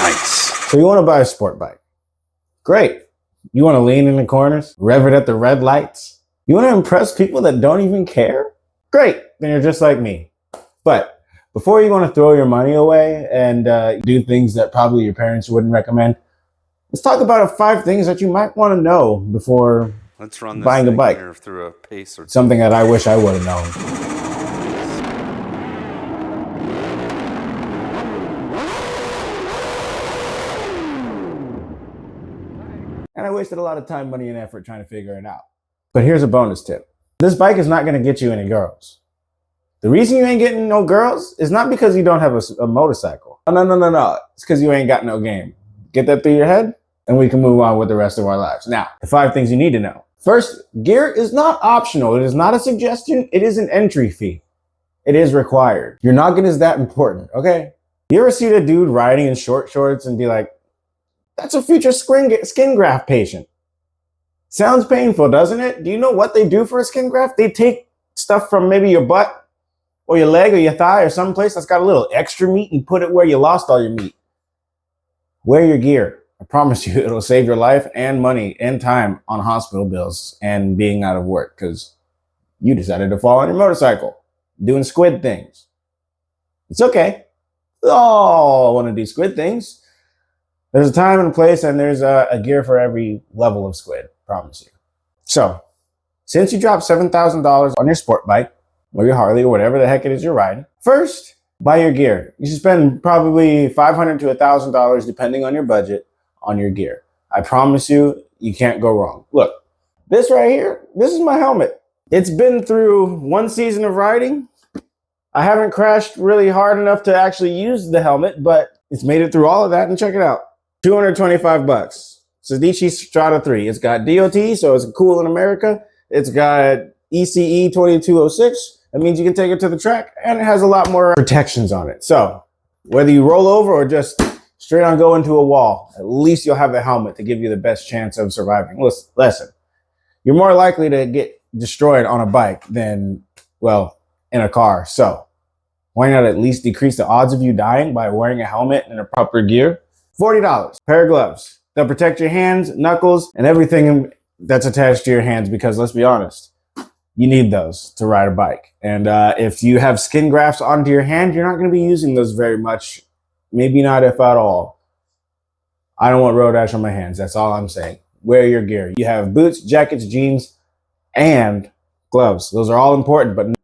Nice. So you want to buy a sport bike. Great. You want to lean in the corners, rev it at the red lights. You want to impress people that don't even care? Great. Then you're just like me. But before you want to throw your money away and do things that probably your parents wouldn't recommend, let's talk about 5 things that you might want to know before buying a bike. Here through a pace or something that I wish I would have known. And I wasted a lot of time, money, and effort trying to figure it out. But here's a bonus tip. This bike is not going to get you any girls. The reason you ain't getting no girls is not because you don't have a motorcycle. No. It's because you ain't got no game. Get that through your head, and we can move on with the rest of our lives. Now, the 5 things you need to know. First, gear is not optional. It is not a suggestion. It is an entry fee. It is required. Your noggin is that important, okay? You ever see a dude riding in short shorts and be like, that's a future skin graft patient? Sounds painful, doesn't it? Do you know what they do for a skin graft? They take stuff from maybe your butt or your leg or your thigh or someplace that's got a little extra meat and put it where you lost all your meat. Wear your gear. I promise you it'll save your life and money and time on hospital bills and being out of work because you decided to fall on your motorcycle doing squid things. It's okay. We all want to do squid things. There's a time and a place, and there's a gear for every level of squid, promise you. So, since you dropped $7,000 on your sport bike, or your Harley, or whatever the heck it is you're riding, first, buy your gear. You should spend probably $500 to $1,000, depending on your budget, on your gear. I promise you, you can't go wrong. Look, this right here, this is my helmet. It's been through 1 season of riding. I haven't crashed really hard enough to actually use the helmet, but it's made it through all of that, and check it out. $225. Sedici Strata 3. It's got DOT, so it's cool in America. It's got ECE 2206. That means you can take it to the track, and it has a lot more protections on it. So whether you roll over or just straight on go into a wall, at least you'll have the helmet to give you the best chance of surviving. Listen, you're more likely to get destroyed on a bike than, well, in a car. So why not at least decrease the odds of you dying by wearing a helmet and a proper gear? $40. Pair of gloves. They'll protect your hands, knuckles, and everything that's attached to your hands because let's be honest, you need those to ride a bike. And if you have skin grafts onto your hand, you're not going to be using those very much. Maybe not if at all. I don't want road ash on my hands. That's all I'm saying. Wear your gear. You have boots, jackets, jeans, and gloves. Those are all important, but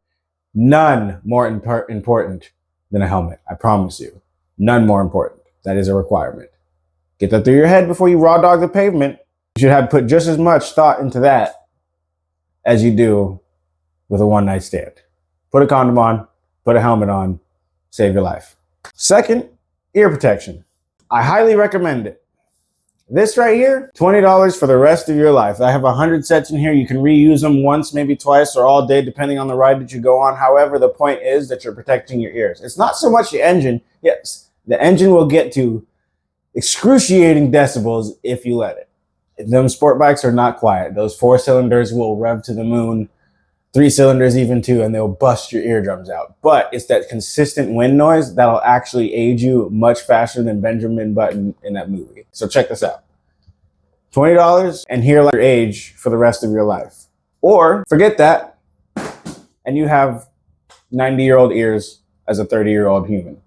none more important than a helmet. I promise you. None more important. That is a requirement. Get that through your head before you raw dog the pavement. You should have put just as much thought into that as you do with a one-night stand. Put a condom on, put a helmet on, save your life. Second, ear protection. I highly recommend it. This right here, $20 for the rest of your life. I have 100 sets in here. You can reuse them once, maybe twice, or all day, depending on the ride that you go on. However, the point is that you're protecting your ears. It's not so much the engine. Yes, the engine will get to excruciating decibels if you let it. Them sport bikes are not quiet. Those 4 cylinders will rev to the moon, 3 cylinders even too, and they'll bust your eardrums out. But it's that consistent wind noise that'll actually age you much faster than Benjamin Button in that movie. So check this out. $20 and hear like your age for the rest of your life. Or forget that and you have 90-year-old ears as a 30-year-old human.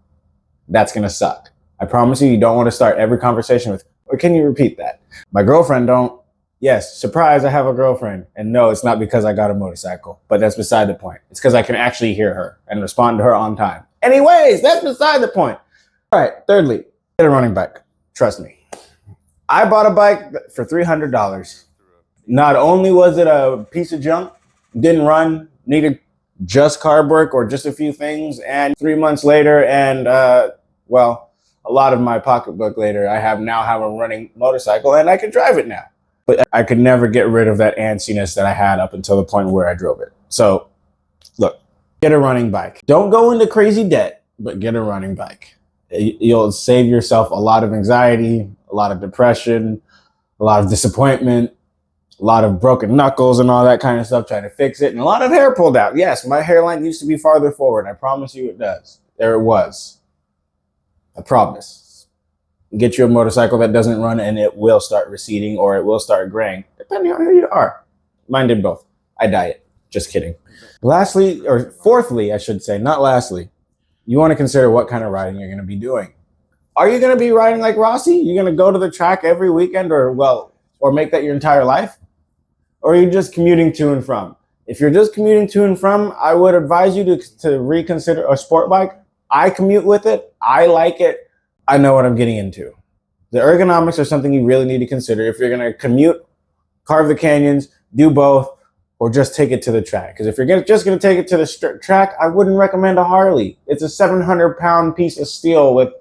That's gonna suck. I promise you don't want to start every conversation with, or can you repeat that? My girlfriend don't. Yes, surprise, I have a girlfriend. And no, it's not because I got a motorcycle, but that's beside the point. It's because I can actually hear her and respond to her on time. Anyways, that's beside the point. All right, thirdly, get a running bike. Trust me. I bought a bike for $300. Not only was it a piece of junk, didn't run, needed just carb work or just a few things, and 3 months later, and well, a lot of my pocketbook later, I now have a running motorcycle and I can drive it now. But I could never get rid of that antsiness that I had up until the point where I drove it. So look, get a running bike. Don't go into crazy debt, but get a running bike. You'll save yourself a lot of anxiety, a lot of depression, a lot of disappointment, a lot of broken knuckles and all that kind of stuff trying to fix it, and a lot of hair pulled out. Yes, my hairline used to be farther forward. I promise you it does. There it was. I promise. Get you a motorcycle that doesn't run and it will start receding or it will start graying, depending on who you are. Mine did both. I diet. Just kidding. Lastly, or fourthly, I should say, not lastly, you want to consider what kind of riding you're going to be doing. Are you going to be riding like Rossi? You're going to go to the track every weekend or make that your entire life? Or are you just commuting to and from? If you're just commuting to and from, I would advise you to reconsider a sport bike. I commute with it. I like it. I know what I'm getting into. The ergonomics are something you really need to consider if you're going to commute, carve the canyons, do both, or just take it to the track. Because if you're just going to take it to the track, I wouldn't recommend a Harley. It's a 700-pound piece of steel with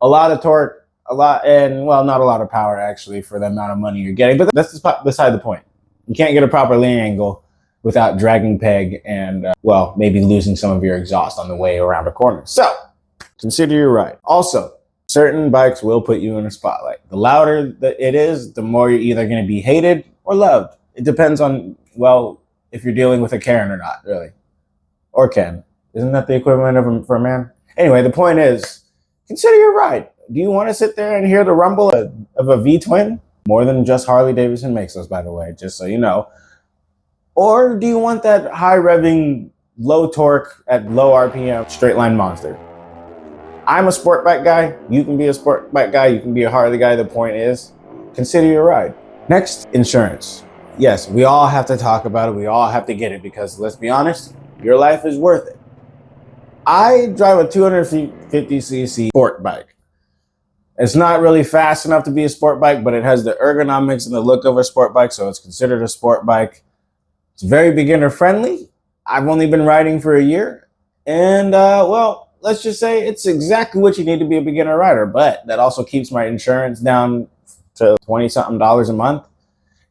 a lot of torque, not a lot of power actually for the amount of money you're getting. But that's beside the point. You can't get a proper lean angle without dragging peg and, maybe losing some of your exhaust on the way around a corner. So consider your ride. Also, certain bikes will put you in a spotlight. The louder that it is, the more you're either going to be hated or loved. It depends on, if you're dealing with a Karen or not, really. Or Ken. Isn't that the equivalent for a man? Anyway, the point is, consider your ride. Do you want to sit there and hear the rumble of a V-twin? More than just Harley Davidson makes those, by the way, just so you know. Or do you want that high-revving, low torque at low RPM straight line monster? I'm a sport bike guy. You can be a sport bike guy. You can be a Harley guy. The point is, consider your ride. Next, insurance. Yes, we all have to talk about it. We all have to get it because, let's be honest, your life is worth it. I drive a 250cc sport bike. It's not really fast enough to be a sport bike, but it has the ergonomics and the look of a sport bike, so it's considered a sport bike. It's very beginner friendly. I've only been riding for a year, and let's just say it's exactly what you need to be a beginner rider, but that also keeps my insurance down to $20-something a month.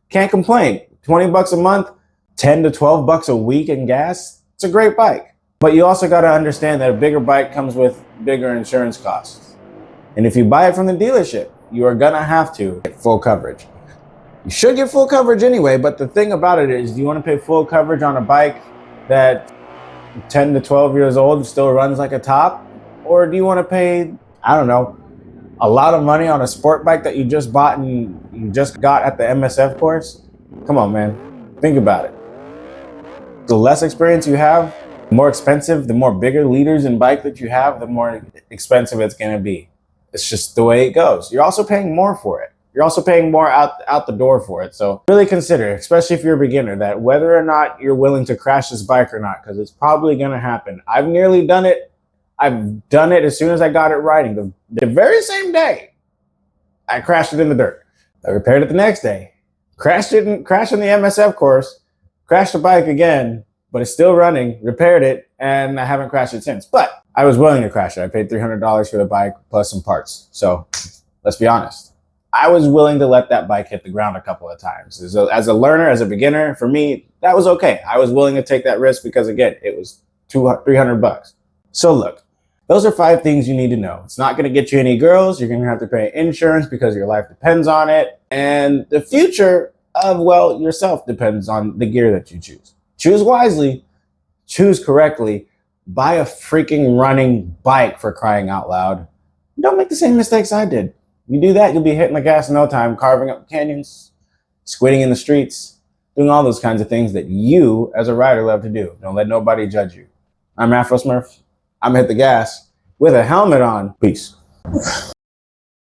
Can't complain. 20 bucks a month, 10 to 12 bucks a week in gas. It's a great bike. But you also got to understand that a bigger bike comes with bigger insurance costs. And if you buy it from the dealership, you are going to have to get full coverage. You should get full coverage anyway, but the thing about it is, do you want to pay full coverage on a bike that 10 to 12 years old still runs like a top? Or do you want to pay, a lot of money on a sport bike that you just bought and you just got at the MSF course? Come on, man. Think about it. The less experience you have, the more expensive, the more bigger leaders in bike that you have, the more expensive it's going to be. It's just the way it goes. You're also paying more for it. You're also paying more out the door for it. So really consider, especially if you're a beginner, that whether or not you're willing to crash this bike or not, because it's probably going to happen. I've nearly done it. I've done it as soon as I got it riding. The very same day, I crashed it in the dirt. I repaired it the next day. Crashed in the MSF course. Crashed the bike again, but it's still running. Repaired it, and I haven't crashed it since. But I was willing to crash it. I paid $300 for the bike plus some parts. So let's be honest. I was willing to let that bike hit the ground a couple of times. As a learner, as a beginner, for me, that was okay. I was willing to take that risk because, again, it was $300. So look, those are 5 things you need to know. It's not going to get you any girls. You're going to have to pay insurance because your life depends on it. And the future of, yourself depends on the gear that you choose. Choose wisely. Choose correctly. Buy a freaking running bike, for crying out loud. Don't make the same mistakes I did. You do that, you'll be hitting the gas in no time, carving up canyons, squinting in the streets, doing all those kinds of things that you, as a rider, love to do. Don't let nobody judge you. I'm Afro Smurf. I'm gonna hit the gas with a helmet on. Peace.